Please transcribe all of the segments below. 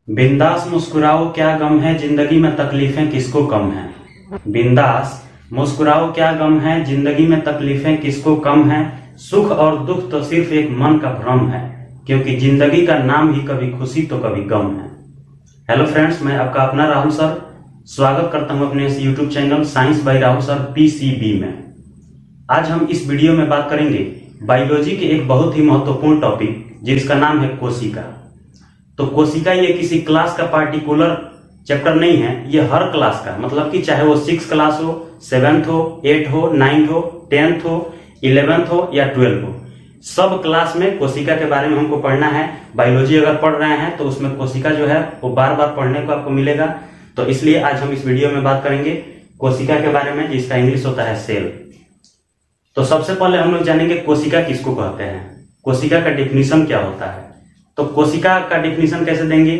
बिंदास मुस्कुराओ क्या गम है, जिंदगी में तकलीफें किसको कम है। बिंदास मुस्कुराओ क्या गम है, जिंदगी में तकलीफें किसको कम है। सुख और दुख तो सिर्फ एक मन का भ्रम है, क्योंकि जिंदगी का नाम ही कभी खुशी तो कभी गम है। हेलो फ्रेंड्स, मैं आपका अपना राहुल सर स्वागत करता हूं अपने इस YouTube channel science by Rahul sir PCB में। आज हम इस वीडियो में बात करेंगे बायोलॉजी के एक बहुत ही महत्वपूर्ण टॉपिक जिसका नाम है कोशिका। तो कोशिका ये किसी क्लास का पार्टिकुलर चैप्टर नहीं है, ये हर क्लास का, मतलब कि चाहे वो 6 क्लास हो, 7th हो, 8 हो, 9 हो, 10th हो, 11th हो या 12 हो, सब क्लास में कोशिका के बारे में हमको पढ़ना है। बायोलॉजी अगर पढ़ रहे हैं तो उसमें कोशिका जो है वो बार बार पढ़ने को आपको मिलेगा। तो इसलिए आज हम इस वीडियो में बात करेंगे कोशिका के बारे में, जिसका इंग्लिश होता है सेल। तो सबसे पहले हम लोग जानेंगे कोशिका किसको कहते हैं, कोशिका का डिफिनीशन क्या होता है। तो कोशिका का डिफिनीशन कैसे देंगे,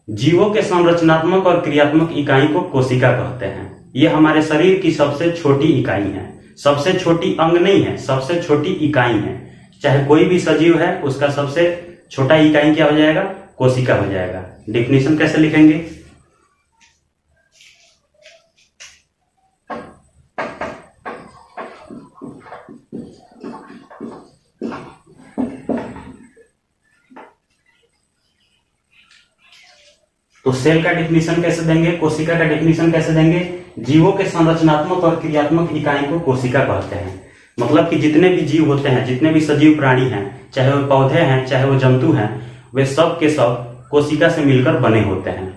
जीवों के संरचनात्मक और क्रियात्मक इकाई को कोशिका कहते हैं। ये हमारे शरीर की सबसे छोटी इकाई है, सबसे छोटी अंग नहीं है, सबसे छोटी इकाई है। चाहे कोई भी सजीव है उसका सबसे छोटा इकाई क्या हो जाएगा, कोशिका हो जाएगा। डिफिनीशन कैसे लिखेंगे, तो सेल का डिफिनीशन कैसे देंगे, कोशिका का डिफिनीशन कैसे देंगे। जीवों के संरचनात्मक और क्रियात्मक इकाई को कोशिका कहते हैं। मतलब कि जितने भी जीव होते हैं, जितने भी सजीव प्राणी हैं, चाहे वो पौधे हैं चाहे वो जंतु हैं, वे सब के सब कोशिका से मिलकर बने होते हैं।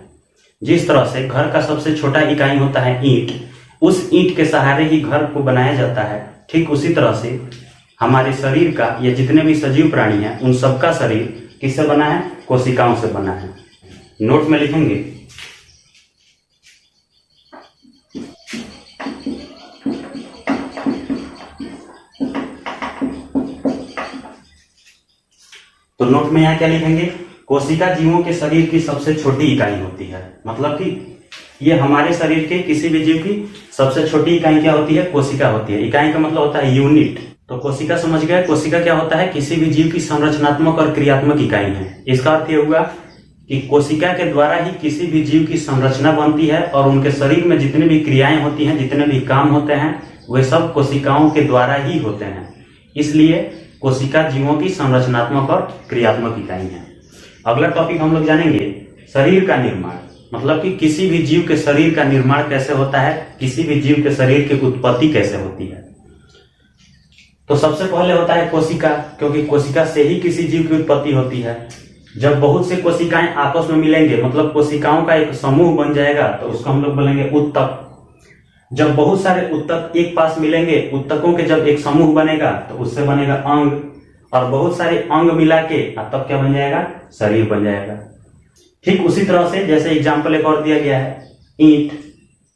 जिस तरह से घर का सबसे छोटा इकाई होता है ईंट, उस ईंट के सहारे ही घर को बनाया जाता है, ठीक उसी तरह से हमारे शरीर का, या जितने भी सजीव प्राणी हैं उन सबका शरीर किससे बना है, कोशिकाओं से बना है। नोट में लिखेंगे, तो नोट में यहां क्या लिखेंगे, कोशिका जीवों के शरीर की सबसे छोटी इकाई होती है। मतलब कि ये हमारे शरीर के किसी भी जीव की सबसे छोटी इकाई क्या होती है, कोशिका होती है। इकाई का मतलब होता है यूनिट। तो कोशिका समझ गए, कोशिका क्या होता है, किसी भी जीव की संरचनात्मक और क्रियात्मक इकाई है। इसका अर्थ यह हुआ कि कोशिका के द्वारा ही किसी भी जीव की संरचना बनती है और उनके शरीर में जितनी भी क्रियाएं होती हैं, जितने भी काम होते हैं, वे सब कोशिकाओं के द्वारा ही होते हैं। इसलिए कोशिका जीवों की संरचनात्मक और क्रियात्मक इकाई है। अगला टॉपिक हम लोग जानेंगे शरीर का निर्माण। मतलब कि किसी भी जीव के शरीर का निर्माण कैसे होता है, किसी भी जीव के शरीर की उत्पत्ति कैसे होती है। तो सबसे पहले होता है कोशिका, क्योंकि कोशिका से ही किसी जीव की उत्पत्ति होती है। जब बहुत से कोशिकाएं आपस में मिलेंगे, मतलब कोशिकाओं का एक समूह बन जाएगा, तो उसको हम लोग बोलेंगे उत्तक। जब बहुत सारे उत्तक एक पास मिलेंगे, उत्तकों के जब एक समूह बनेगा तो उससे बनेगा अंग, और बहुत सारे अंग मिला के तब क्या बन जाएगा, शरीर बन जाएगा। ठीक उसी तरह से जैसे एग्जाम्पल एक और दिया गया है, ईंट।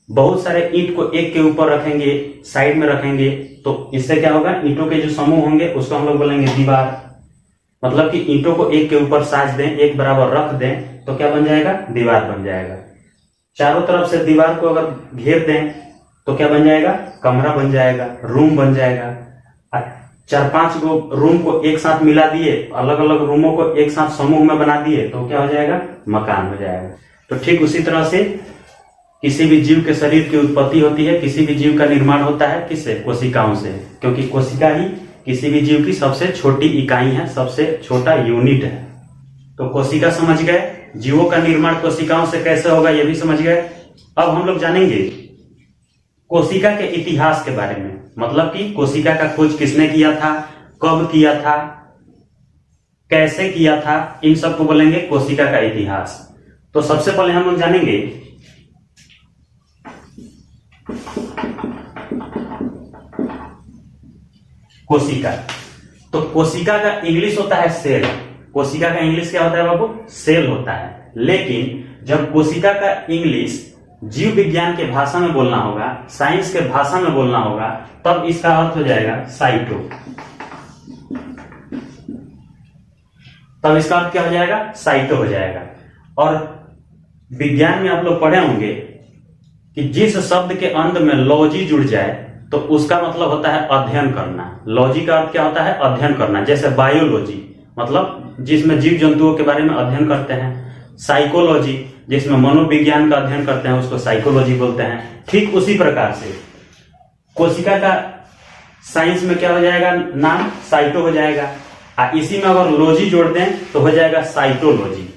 बहुत सारे ईंट को एक के ऊपर रखेंगे, साइड में रखेंगे, तो इससे क्या होगा, ईंटों के जो समूह होंगे उसको हम लोग बोलेंगे दीवार। मतलब कि ईंटों को एक के ऊपर साज दें, एक बराबर रख दें, तो क्या बन जाएगा, दीवार बन जाएगा। चारों तरफ से दीवार को अगर घेर दें तो क्या बन जाएगा, कमरा बन जाएगा, रूम बन जाएगा। 4-5 रूम को एक साथ मिला दिए, अलग अलग रूमों को एक साथ समूह में बना दिए, तो क्या हो जाएगा, मकान हो जाएगा। तो ठीक उसी तरह से किसी भी जीव के शरीर की उत्पत्ति होती है, किसी भी जीव का निर्माण होता है किससे, कोशिकाओं से, क्योंकि कोशिका ही किसी भी जीव की सबसे छोटी इकाई है, सबसे छोटा यूनिट है। तो कोशिका समझ गए, जीवों का निर्माण कोशिकाओं से कैसे होगा ये भी समझ गए। अब हम लोग जानेंगे कोशिका के इतिहास के बारे में। मतलब कि कोशिका का खोज किसने किया था, कब किया था, कैसे किया था, इन सबको बोलेंगे कोशिका का इतिहास। तो सबसे पहले हम लोग जानेंगे कोशिका। तो कोशिका का इंग्लिश होता है सेल। कोशिका का इंग्लिश क्या होता है बाबू, सेल होता है। लेकिन जब कोशिका का इंग्लिश जीव विज्ञान के भाषा में बोलना होगा, साइंस के भाषा में बोलना होगा, तब इसका अर्थ हो जाएगा साइटो। तब इसका अर्थ क्या हो जाएगा, साइटो हो जाएगा। और विज्ञान में आप लोग पढ़े होंगे कि जिस शब्द के अंत में लॉजी जुड़ जाए तो उसका मतलब होता है अध्ययन करना। लॉजी का अर्थ क्या होता है, अध्ययन करना। जैसे बायोलॉजी मतलब जिसमें जीव जंतुओं के बारे में अध्ययन करते हैं, साइकोलॉजी, जिसमें मनोविज्ञान का अध्ययन करते हैं, उसको साइकोलॉजी बोलते हैं। ठीक उसी प्रकार से कोशिका का साइंस में क्या हो जाएगा, नाम साइटो हो जाएगा, और इसी में अगर लॉजी जोड़ दें तो हो जाएगा साइटोलॉजी।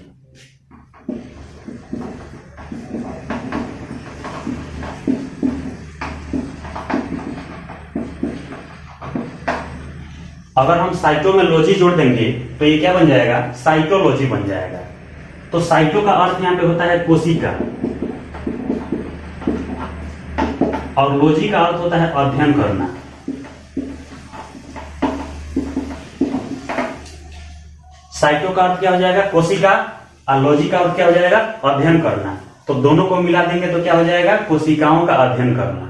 अगर हम साइटो में लॉजी जोड़ देंगे तो ये क्या बन जाएगा, साइटोलॉजी बन जाएगा। तो साइटो का अर्थ यहां पे होता है कोशिका, और लॉजी का अर्थ होता है अध्ययन करना। साइटो का अर्थ क्या हो जाएगा, कोशिका, और लॉजी का अर्थ क्या हो जाएगा, अध्ययन करना। तो दोनों को मिला देंगे तो क्या हो जाएगा, कोशिकाओं का अध्ययन करना।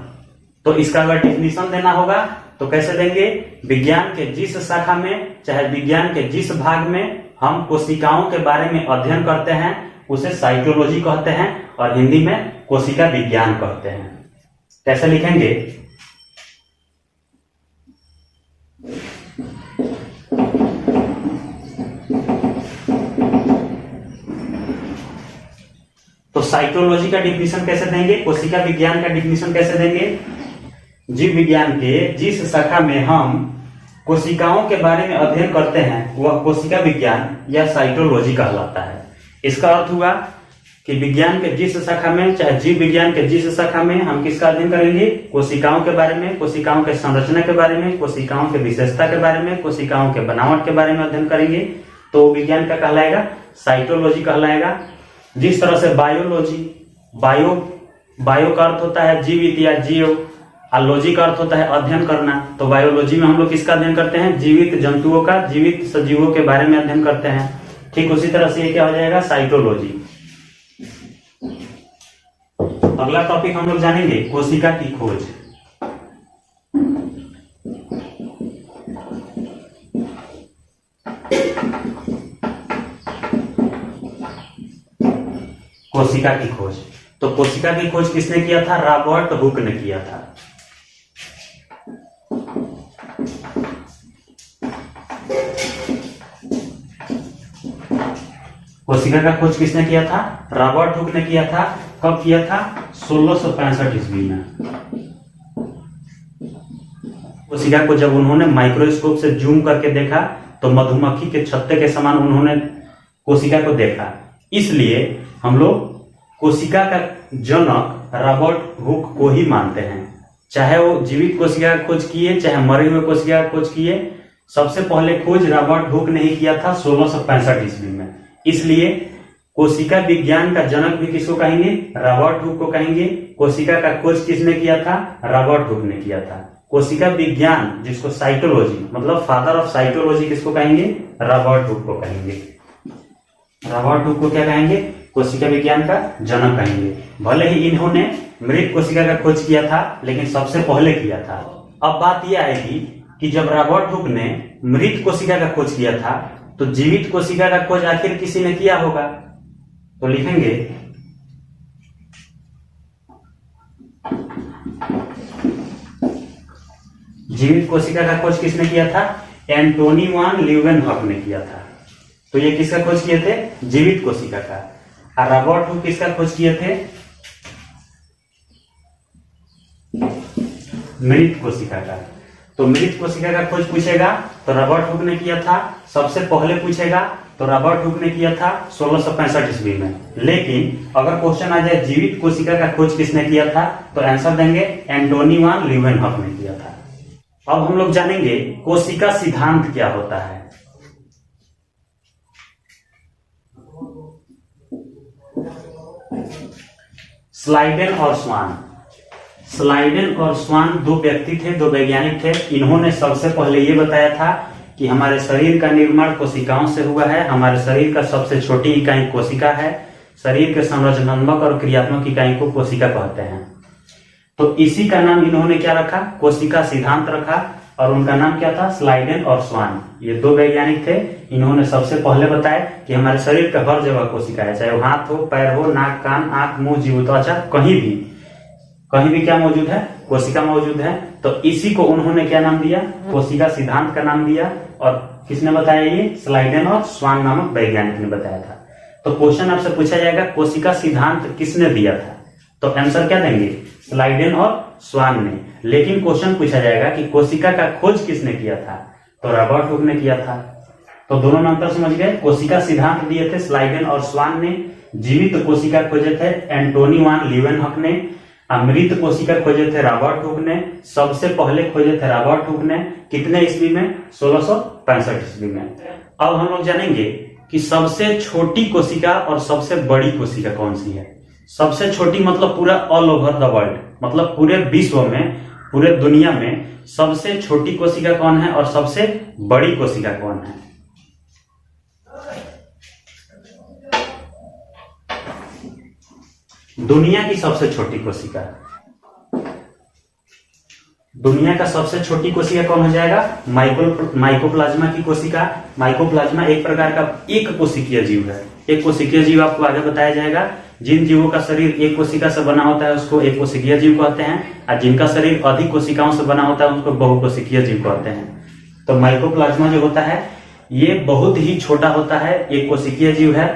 तो इसका अगर डिफिनीशन देना होगा तो कैसे देंगे, विज्ञान के जिस शाखा में चाहे विज्ञान के जिस भाग में हम कोशिकाओं के बारे में अध्ययन करते हैं उसे साइटोलॉजी कहते हैं, और हिंदी में कोशिका विज्ञान कहते हैं। कैसे लिखेंगे, तो साइटोलॉजी का डिफिनीशन कैसे देंगे, कोशिका विज्ञान का डिफिनीशन कैसे देंगे, जीव विज्ञान के जिस शाखा में हम कोशिकाओं के बारे में अध्ययन करते हैं वह कोशिका विज्ञान या साइटोलॉजी कहलाता है। इसका अर्थ हुआ कि विज्ञान के जिस शाखा में चाहे जीव विज्ञान के जिस शाखा में हम किसका अध्ययन करेंगे, कोशिकाओं के बारे में, कोशिकाओं के संरचना के बारे में, कोशिकाओं के विशेषता के बारे में, कोशिकाओं के बनावट के बारे में अध्ययन करेंगे तो विज्ञान का कहलाएगा साइटोलॉजी कहलाएगा। जिस तरह से बायोलॉजी, बायो का अर्थ होता है जीवित या जीव, और लॉजी का अर्थ होता है अध्ययन करना। तो बायोलॉजी में हम लोग किसका अध्ययन करते हैं, जीवित जंतुओं का, जीवित सजीवों के बारे में अध्ययन करते हैं। ठीक उसी तरह से ये क्या हो जाएगा, साइटोलॉजी। अगला टॉपिक हम लोग जानेंगे कोशिका की खोज। कोशिका की खोज, तो कोशिका की खोज किसने किया था, रॉबर्ट हुक ने किया था। कोशिका का खोज किसने किया था, रॉबर्ट हुक ने किया था। कब किया था, 1665 ईस्वी में। कोशिका को जब उन्होंने माइक्रोस्कोप से जूम करके देखा तो मधुमक्खी के छत्ते के समान उन्होंने कोशिका को देखा। इसलिए हम लोग कोशिका का जनक रॉबर्ट हुक को ही मानते हैं। चाहे वो जीवित कोशिका का खोज किए चाहे मरे हुए कोशिका का खोज किए, सबसे पहले खोज रॉबर्ट हुक ने ही किया था 1665 ईस्वी में। इसलिए कोशिका विज्ञान का जनक भी किसको कहेंगे, रॉबर्ट हुक को कहेंगे। कोशिका का खोज किसने किया था, रॉबर्ट हुक ने किया था। कोशिका विज्ञान जिसको साइटोलॉजी मतलब फादर ऑफ साइटोलॉजी किसको कहेंगे, रॉबर्ट हुक को कहेंगे। रॉबर्ट हुक को क्या कहेंगे, कोशिका विज्ञान का जनक कहेंगे। भले ही इन्होंने मृत कोशिका का खोज किया था लेकिन सबसे पहले किया था। अब बात यह आएगी कि जब रॉबर्ट हुक ने मृत कोशिका का खोज किया था तो जीवित कोशिका का खोज आखिर किसी ने किया होगा। तो लिखेंगे जीवित कोशिका का खोज किसने किया था, एंटोनी वान ल्यूवेनहॉक ने किया था। तो ये किसका खोज किए थे, जीवित कोशिका का। और रॉबर्ट हुक किसका खोज किए थे, मृत कोशिका का। तो मृत कोशिका का खोज पूछेगा तो रॉबर्ट हुक ने किया था। सबसे पहले पूछेगा तो रॉबर्ट हुक ने किया था 1665 ईस्वी में। लेकिन अगर क्वेश्चन आ जाए जीवित कोशिका का खोज किसने किया था तो आंसर देंगे एंटोनी वान ल्यूवेनहॉक ने किया था। अब हम लोग जानेंगे कोशिका सिद्धांत क्या होता है। स्लाइडेन और स्वान, स्लाइडेन और स्वान दो व्यक्ति थे, दो वैज्ञानिक थे। इन्होंने सबसे पहले ये बताया था कि हमारे शरीर का निर्माण कोशिकाओं से हुआ है। हमारे शरीर का सबसे छोटी इकाई कोशिका है। शरीर के संरचनात्मक और क्रियात्मक इकाई को कोशिका कहते हैं। तो इसी का नाम इन्होंने क्या रखा, कोशिका सिद्धांत रखा। और उनका नाम क्या था, स्लाइडेन और स्वान। ये दो वैज्ञानिक थे। इन्होंने सबसे पहले बताया कि हमारे शरीर का हर जगह कोशिका है, चाहे वो हाथ हो, पैर हो, नाक, कान, आंख, मुंह, जीभ, त्वचा, कहीं भी क्या मौजूद है, कोशिका मौजूद है। तो इसी को उन्होंने क्या नाम दिया, कोशिका सिद्धांत का नाम दिया। और किसने बताया, ये स्लाइडेन और स्वान नामक वैज्ञानिक ने बताया था। तो क्वेश्चन आपसे पूछा जाएगा कोशिका सिद्धांत किसने दिया था, तो आंसर क्या देंगे, स्लाइडेन और स्वान ने। लेकिन क्वेश्चन पूछा जाएगा कि कोशिका का खोज किसने किया था, तो रॉबर्ट हुक ने किया था। तो दोनों में अंतर समझ गए। कोशिका सिद्धांत दिए थे स्लाइडेन और स्वान ने, जीवित कोशिका खोजे थे एंटोनी वान लीवेनहॉक ने, मृत कोशिका खोजे थे रॉबर्ट हुक ने, सबसे पहले खोजे थे रॉबर्ट हुक ने, कितने ईस्वी में, 1665 ईस्वी में। अब हम लोग जानेंगे कि सबसे छोटी कोशिका और सबसे बड़ी कोशिका कौन सी है। सबसे छोटी मतलब पूरा ऑल ओवर द वर्ल्ड, मतलब पूरे विश्व में, पूरे दुनिया में सबसे छोटी कोशिका कौन है और सबसे बड़ी कोशिका कौन है। दुनिया की सबसे छोटी कोशिका, दुनिया का सबसे छोटी कोशिका कौन हो जाएगा, माइकोप्लाज्मा की कोशिका। माइकोप्लाज्मा एक प्रकार का एक कोशिकीय जीव है। एक कोशिकीय जीव आपको आगे बताया जाएगा। जिन जीवों का शरीर एक कोशिका से बना होता है उसको एक कोशिकीय जीव कहते हैं, और जिनका शरीर अधिक कोशिकाओं से बना होता है उसको बहुकोशिकीय जीव कहते हैं। तो माइकोप्लाज्मा जो होता है ये बहुत ही छोटा होता है, एक कोशिकीय जीव है,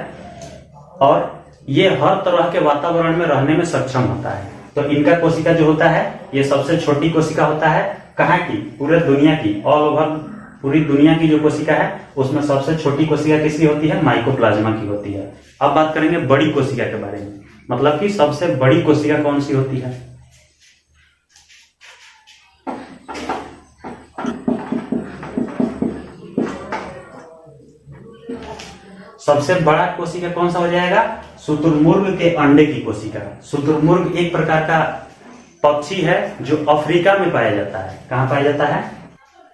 और ये हर तरह के वातावरण में रहने में सक्षम होता है। तो इनका कोशिका जो होता है ये सबसे छोटी कोशिका होता है। कहाँ की, पूरे दुनिया की, ऑल ओवर पूरी दुनिया की जो कोशिका है उसमें सबसे छोटी कोशिका किसकी होती है, माइकोप्लाज्मा की होती है। अब बात करेंगे बड़ी कोशिका के बारे में, मतलब कि सबसे बड़ी कोशिका कौन सी होती है। सबसे बड़ा कोशिका कौन सा हो जाएगा, शुतुरमुर्ग के अंडे की कोशिका। शुतुरमुर्ग एक प्रकार का पक्षी है जो अफ्रीका में पाया जाता है। कहाँ पाया जाता है,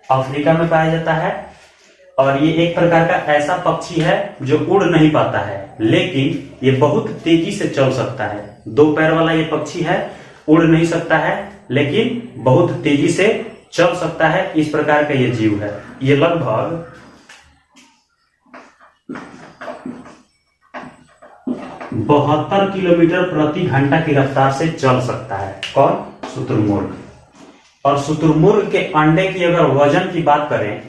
अफ्रीका में पाया जाता है। और ये एक प्रकार का ऐसा पक्षी है जो उड़ नहीं पाता है, लेकिन ये बहुत तेजी से चल सकता है। 2 पैर वाला ये पक्षी है, उड़ नहीं सकता है लेकिन बहुत तेजी से चल सकता है। इस प्रकार का ये जीव है। ये लगभग 72 किलोमीटर प्रति घंटा की रफ्तार से चल सकता है। कौन, शुतुरमुर्ग। और शुतुरमुर्ग के अंडे की अगर वजन की बात करें,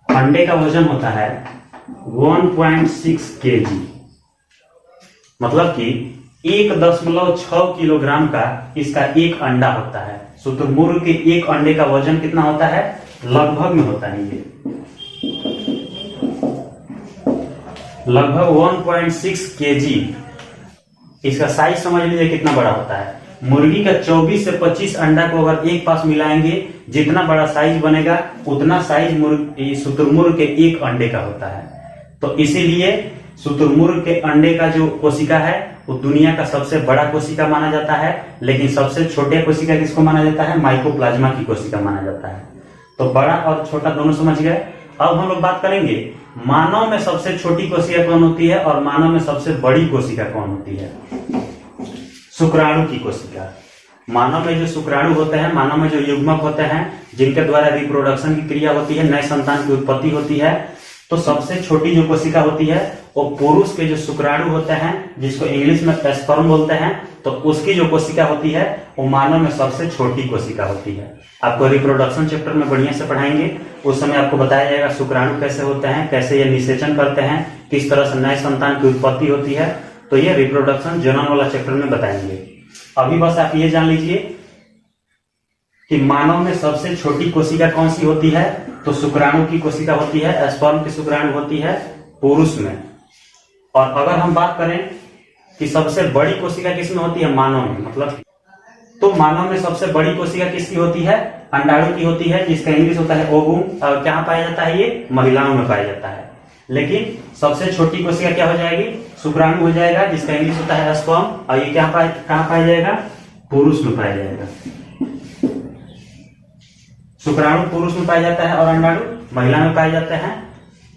अंडे का वजन होता है 1.6 kg, मतलब कि 1.6 किलोग्राम का इसका एक अंडा होता है। शुतुरमुर्ग के एक अंडे का वजन कितना होता है, लगभग में होता है ये लगभग 1.6 kg। इसका साइज समझ लीजिए कितना बड़ा होता है। मुर्गी का 24 से 25 अंडा को अगर एक पास मिलाएंगे, जितना बड़ा साइज बनेगा उतना साइज शुतुरमुर्ग के एक अंडे का होता है। तो इसीलिए शुतुरमुर्ग के अंडे का जो कोशिका है वो दुनिया का सबसे बड़ा कोशिका माना जाता है। लेकिन सबसे छोटे कोशिका किसको माना जाता है, माइकोप्लाज्मा की कोशिका माना जाता है। तो बड़ा और छोटा दोनों समझ गए। अब हम लोग बात करेंगे मानव में सबसे छोटी कोशिका कौन होती है और मानव में सबसे बड़ी कोशिका कौन होती है। शुक्राणु की कोशिका। मानव में जो शुक्राणु होते हैं, मानव में जो युग्मक होते हैं जिनके द्वारा रिप्रोडक्शन की क्रिया होती है, नए संतान की उत्पत्ति होती है, तो सबसे छोटी जो कोशिका होती है वो पुरुष के जो शुक्राणु होते हैं, जिसको इंग्लिश में स्पर्म बोलते हैं, तो उसकी जो कोशिका होती है वो मानव में सबसे छोटी कोशिका होती है। आपको रिप्रोडक्शन चैप्टर में बढ़िया से पढ़ाएंगे, उस समय आपको बताया जाएगा शुक्राणु कैसे होते हैं, कैसे ये निषेचन करते हैं, किस तरह से नए संतान की उत्पत्ति होती है। तो ये रिप्रोडक्शन जनन वाला चैप्टर में बताएंगे। अभी बस आप ये जान लीजिए कि मानव में सबसे छोटी कोशिका कौन सी होती है, तो शुक्राणु की कोशिका होती है, स्पर्म की शुक्राणु होती है पुरुष में। और अगर हम बात करें कि सबसे बड़ी कोशिका किसमें होती है, मानव में, मतलब तो मानव में सबसे बड़ी कोशिका किसकी होती है, अंडाणु की होती है, जिसका इंग्लिश होता है ओवम। और क्या पाया जाता है, ये महिलाओं में पाया जाता है। लेकिन सबसे छोटी कोशिका क्या हो जाएगी, शुक्राणु हो जाएगा, जिसका इंग्लिश होता है स्पर्म। और ये कहाँ पाया जाएगा, पुरुष में पाया जाएगा। शुक्राणु पुरुष में पाया जाता है और अंडाणु महिला में पाए जाते हैं।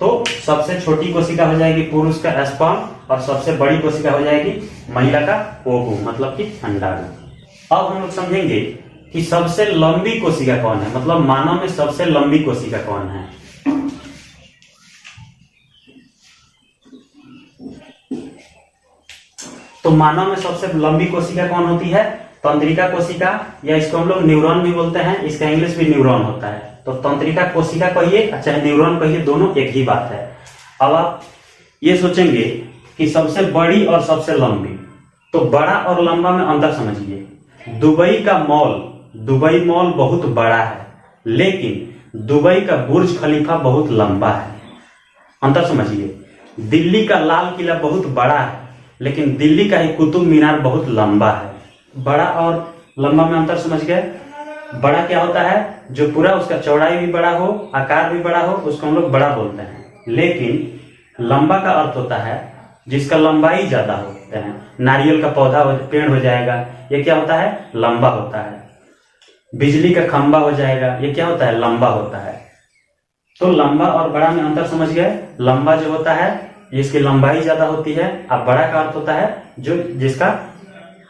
तो सबसे छोटी कोशिका हो जाएगी पुरुष का स्पर्म और सबसे बड़ी कोशिका हो जाएगी महिला का ओवम, मतलब कि अंडाणु। अब हम लोग समझेंगे कि सबसे लंबी कोशिका कौन है, मतलब मानव में सबसे लंबी कोशिका कौन है। तो मानव में सबसे लंबी कोशिका कौन होती है, तंत्रिका कोशिका, या इसको हम लोग न्यूरॉन भी बोलते हैं, इसका इंग्लिश भी न्यूरॉन होता है। तो तंत्रिका कोशिका कहिए चाहे न्यूरॉन कहिए, दोनों एक ही बात है। अब आप ये सोचेंगे कि सबसे बड़ी और सबसे लंबी, तो बड़ा और लंबा में अंतर समझिए। दुबई मॉल बहुत बड़ा है, लेकिन दुबई का बुर्ज खलीफा बहुत लंबा है। अंतर समझिए। दिल्ली का लाल किला बहुत बड़ा है, लेकिन दिल्ली का ही कुतुब मीनार बहुत लंबा है। बड़ा और लंबा में अंतर समझ गए। बड़ा क्या होता है? जो पूरा उसका चौड़ाई भी बड़ा हो, आकार भी बड़ा हो, उसको हम लोग बड़ा बोलते हैं। लेकिन लंबा का अर्थ होता है जिसका लंबाई ज्यादा होते हैं। नारियल का पौधा पेड़ हो जाएगा, ये क्या होता है? लंबा होता है। बिजली का खंबा हो जाएगा, ये क्या होता है? लंबा होता है। तो लंबा और बड़ा में अंतर समझ गए। लंबा जो होता है जिसकी लंबाई ज्यादा होती है, और बड़ा का अर्थ होता है जो जिसका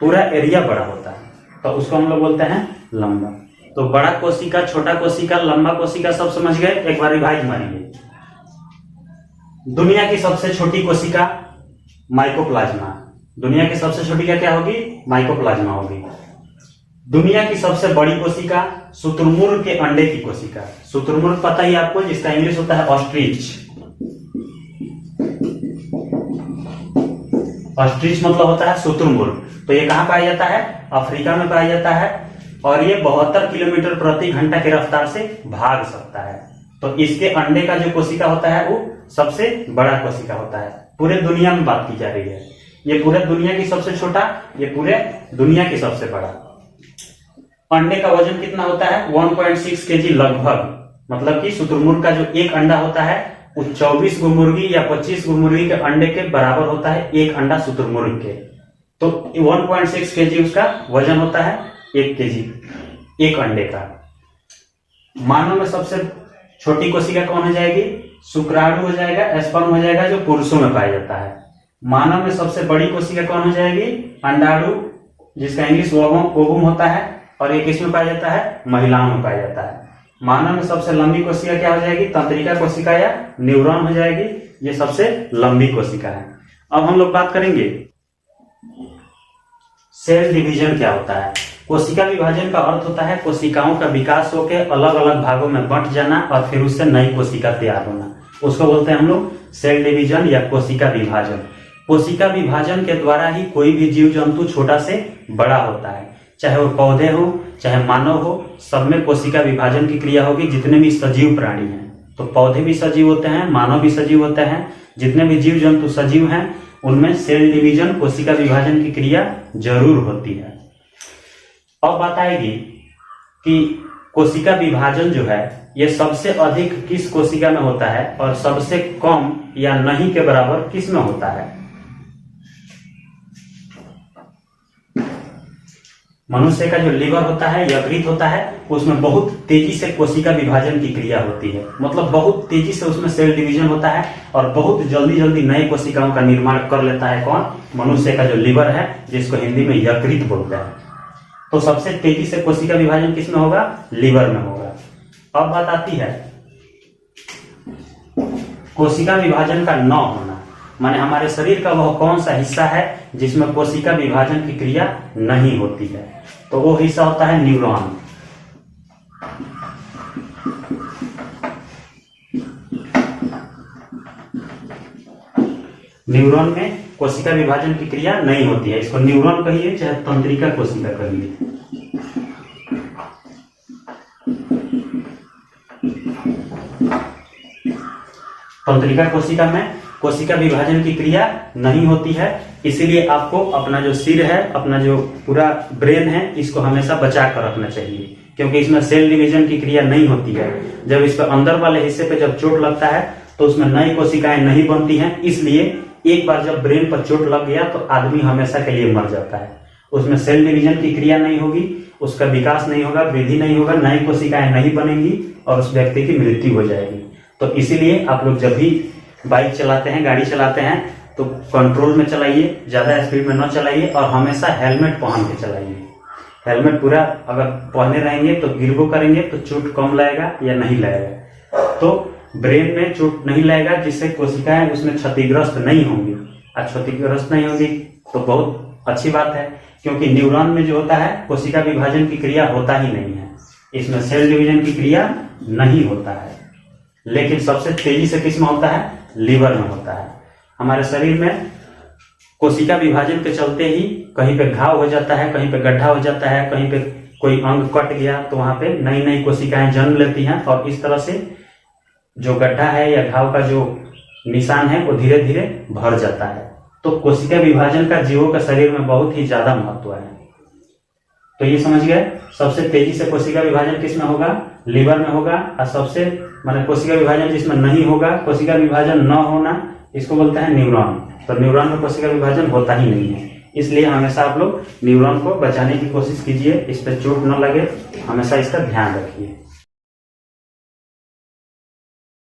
पूरा एरिया बड़ा होता है, तो उसको हम लोग बोलते हैं लंबा। तो बड़ा कोशिका, छोटा कोशिका, लंबा कोशिका सब समझ गए। एक बार रिवाइज मारेंगे। दुनिया की सबसे छोटी कोशिका माइकोप्लाज्मा। दुनिया की सबसे छोटी क्या होगी? माइकोप्लाज्मा होगी। दुनिया की सबसे बड़ी कोशिका शुतुरमुर्ग के अंडे की कोशिका। शुतुरमुर्ग पता ही आपको, जिसका इंग्लिश होता है ऑस्ट्रिच। ऑस्ट्रिच मतलब होता है शुतुरमुर्ग। तो ये कहां पाया जाता है? अफ्रीका में पाया जाता है, और ये 72 किलोमीटर प्रति घंटा की रफ्तार से भाग सकता है। तो इसके अंडे का जो कोशिका होता है वो सबसे बड़ा कोशिका होता है। पूरे दुनिया में बात की जा रही है। ये पूरे दुनिया की सबसे छोटा, ये पूरे दुनिया की सबसे बड़ा। अंडे का वजन कितना होता है? 1.6 केजी लगभग। मतलब कि शुतुरमुर्ग का जो एक अंडा होता है वो 24 गो मुर्गी या 25 गो मुर्गी के अंडे के बराबर होता है, एक अंडा शुतुरमुर्ग के। तो 1.6 केजी उसका वजन होता है, 1 केजी एक अंडे का। मानव में सबसे छोटी कोशिका कौन हो जाएगी? शुक्राणु हो जाएगा, स्पर्म हो जाएगा, जो पुरुषों में पाया जाता है। मानव में सबसे बड़ी कोशिका कौन हो जाएगी? अंडाणु, जिसका इंग्लिश ओवम होता है, और ये किसमें पाया जाता है? महिलाओं में पाया जाता है। मानव में सबसे लंबी कोशिका क्या हो जाएगी? तंत्रिका कोशिका या न्यूरॉन हो जाएगी। ये सबसे लंबी कोशिका है। अब हम लोग बात करेंगे सेल डिवीजन क्या होता है। कोशिका विभाजन का अर्थ होता है कोशिकाओं का विकास होकर अलग अलग भागों में बंट जाना और फिर उससे नई कोशिका तैयार होना। उसको बोलते हैं हम लोग सेल डिवीजन या कोशिका विभाजन। कोशिका विभाजन के द्वारा ही कोई भी जीव जंतु छोटा से बड़ा होता है, चाहे वो पौधे हो चाहे मानव हो, सब में कोशिका विभाजन की क्रिया होगी। जितने भी सजीव प्राणी हैं, तो पौधे भी सजीव होते हैं, मानव भी सजीव होते हैं, जितने भी जीव जंतु सजीव हैं उनमें सेल डिवीजन, कोशिका विभाजन की क्रिया जरूर होती है। अब बात आएगी कि कोशिका विभाजन जो है ये सबसे अधिक किस कोशिका में होता है और सबसे कम या नहीं के बराबर किस में होता है। मनुष्य का जो लीवर होता है, यकृत होता है, उसमें बहुत तेजी से कोशिका विभाजन की क्रिया होती है। मतलब बहुत तेजी से उसमें सेल डिवीजन होता है और बहुत जल्दी जल्दी नए कोशिकाओं का निर्माण कर लेता है। कौन? मनुष्य का जो लीवर है, जिसको हिंदी में यकृत बोलते हैं। तो सबसे तेजी से कोशिका विभाजन किसमें होगा? लीवर में होगा। अब बात आती है कोशिका विभाजन का न होना, माने हमारे शरीर का वह कौन सा हिस्सा है जिसमें कोशिका विभाजन की क्रिया नहीं होती है। तो वो हिस्सा होता है न्यूरॉन। न्यूरॉन में कोशिका विभाजन की क्रिया नहीं होती है। इसको न्यूरॉन कहिए चाहे तंत्रिका कोशिका कहिए। तंत्रिका कोशिका में कोशिका विभाजन की क्रिया नहीं होती है, इसीलिए आपको अपना जो सिर है, अपना जो पूरा ब्रेन है, इसको हमेशा बचा कर रखना चाहिए, क्योंकि इसमें सेल डिवीजन की क्रिया नहीं होती है। जब इस पर अंदर वाले हिस्से पे जब चोट लगता है तो उसमें नई कोशिकाएं नहीं बनती हैं। इसलिए एक बार जब ब्रेन पर चोट लग गया तो आदमी हमेशा के लिए मर जाता है। उसमें सेल डिवीजन की क्रिया नहीं होगी, उसका विकास नहीं होगा, वृद्धि नहीं होगा, नई कोशिकाएं नहीं बनेंगी और उस व्यक्ति की मृत्यु हो जाएगी। तो इसीलिए आप लोग जब भी बाइक चलाते हैं, गाड़ी चलाते हैं, तो कंट्रोल में चलाइए, ज्यादा स्पीड में न चलाइए और हमेशा हेलमेट पहन के चलाइए। हेलमेट पूरा अगर पहने रहेंगे तो गिरबो करेंगे तो चोट कम लगेगा या नहीं लगेगा। तो ब्रेन में चोट नहीं लगेगा, जिससे कोशिकाएं उसमें क्षतिग्रस्त नहीं होंगी। और क्षतिग्रस्त नहीं होंगी तो बहुत अच्छी बात है, क्योंकि न्यूरॉन में जो होता है कोशिका विभाजन की क्रिया होता ही नहीं है, इसमें सेल डिवीजन की क्रिया नहीं होता है। लेकिन सबसे तेजी से किसमें होता है? लीवर में होता है। हमारे शरीर में कोशिका विभाजन के चलते ही कहीं पे घाव हो जाता है, कहीं पे गड्ढा हो जाता है, कहीं पे कोई अंग कट गया तो वहां पे नई नई कोशिकाएं जन्म लेती हैं और इस तरह से जो गड्ढा है या घाव का जो निशान है वो धीरे धीरे भर जाता है। तो कोशिका विभाजन का जीवों का शरीर में बहुत ही ज्यादा महत्व है। तो ये समझ गए, सबसे तेजी से कोशिका विभाजन किसमें होगा? लीवर में होगा। और सबसे कोशिका विभाजन जिसमें नहीं होगा, कोशिका विभाजन न होना, इसको बोलते हैं न्यूरॉन। तो न्यूरॉन में कोशिका विभाजन होता ही नहीं है, इसलिए हमेशा आप लोग न्यूरॉन को बचाने की कोशिश कीजिए, इस पर चोट न लगे, हमेशा इसका ध्यान रखिए।